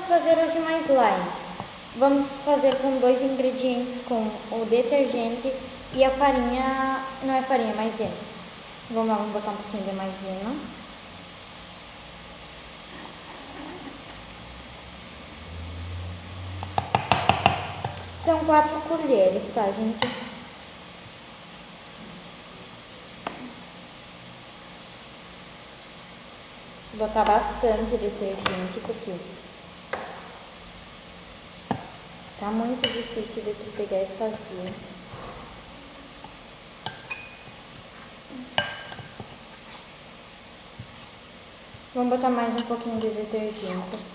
fazer hoje mais slime. Vamos fazer com 2 ingredientes, com o detergente e a farinha, não é farinha, maisena. Vamos botar um pouquinho de maisena. São 4 colheres, tá, gente? Vou botar bastante detergente, porque tá muito difícil de tu pegar e fazer. Vamos botar mais um pouquinho de detergente.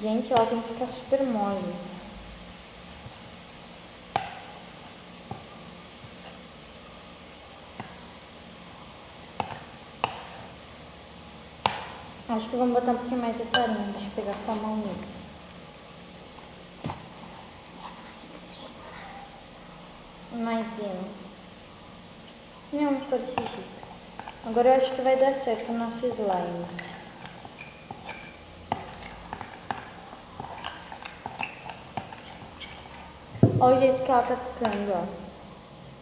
Gente, ela tem que ficar super mole. Acho que vamos botar um pouquinho mais de farinha. Deixa eu pegar com a mão nele. Maisena. Não, ficou desse jeito. Agora eu acho que vai dar certo o nosso slime. Olha o jeito que ela tá ficando, ó.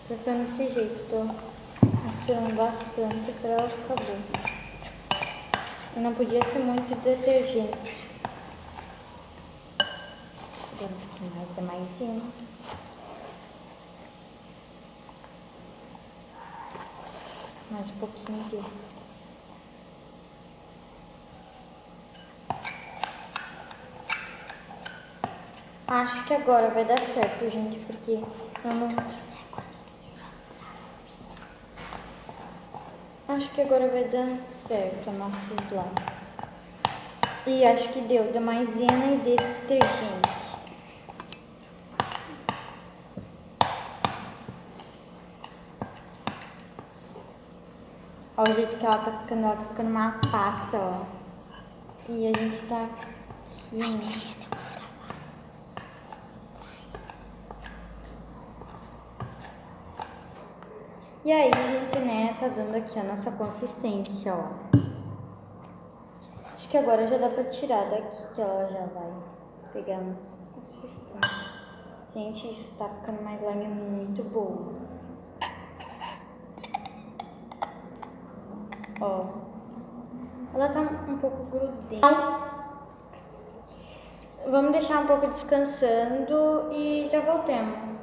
Tá ficando desse jeito. Tô misturando bastante pra ela ficar boa. E não podia ser muito detergente. Agora um pouquinho mais de maisena. Mais um pouquinho de... Acho que agora vai dar certo, gente, porque eu não... Acho que agora vai dar certo o nosso slime. E acho que deu de maisena e detergente. Olha o jeito que ela tá ficando uma pasta, ó. E a gente tá aqui. Vai mexendo, eu vou gravar. E aí, gente, né, tá dando aqui a nossa consistência, ó. Acho que agora já dá pra tirar daqui, que ela já vai pegar a nossa consistência. Gente, isso tá ficando uma slime muito boa. Ó, ela tá um pouco grudenta. Vamos deixar um pouco descansando e já voltamos.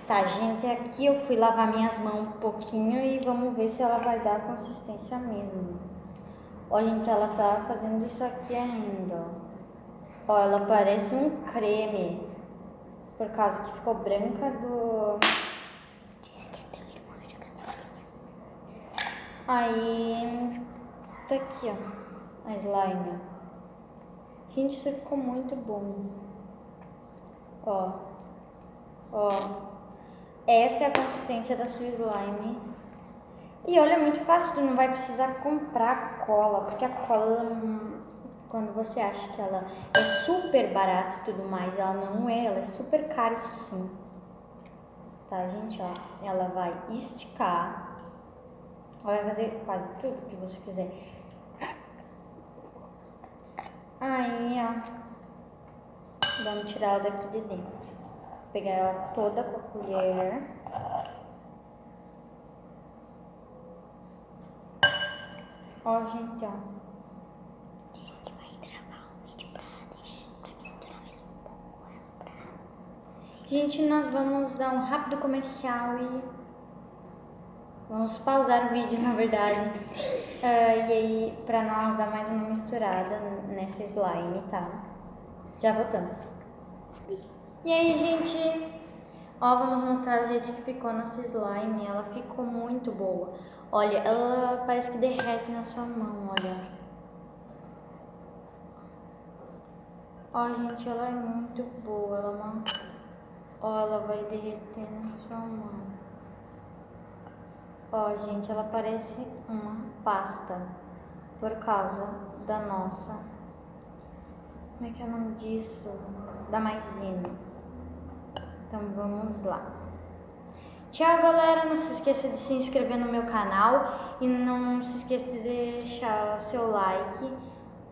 Tá, gente, aqui eu fui lavar minhas mãos um pouquinho e vamos ver se ela vai dar consistência mesmo. Ó, gente, ela tá fazendo isso aqui ainda, ó. Ó, ela parece um creme, por causa que ficou branca do... Aí, tá aqui, ó, a slime. Gente, isso ficou muito bom. Ó, ó. Essa é a consistência da sua slime. E olha, é muito fácil, tu não vai precisar comprar cola, porque a cola, quando você acha que ela é super barata e tudo mais, ela não é, ela é super cara, isso sim. Tá, gente, ó, ela vai esticar, ela vai fazer quase tudo que você quiser. Aí, ó, vamos tirar ela daqui de dentro. Pegar ela toda com a colher. Ó, gente, ó. Disse que vai gravar um vídeo pra misturar mais um pouco ela pra... Gente, nós vamos dar um rápido comercial e vamos pausar o vídeo, na verdade. E aí, pra nós dar mais uma misturada nessa slime, tá? Já voltamos. E aí, gente, ó, vamos mostrar o jeito que ficou nossa slime. Ela ficou muito boa. Olha, ela parece que derrete na sua mão, olha. Ó, gente, ela é muito boa. Ó, ela vai derreter na sua mão. Ó, gente, ela parece uma pasta por causa da nossa... Como é que é o nome disso? Da maisena. Então, vamos lá. Tchau, galera. Não se esqueça de se inscrever no meu canal e não se esqueça de deixar o seu like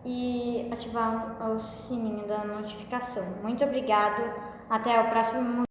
e ativar o sininho da notificação. Muito obrigado. Até o próximo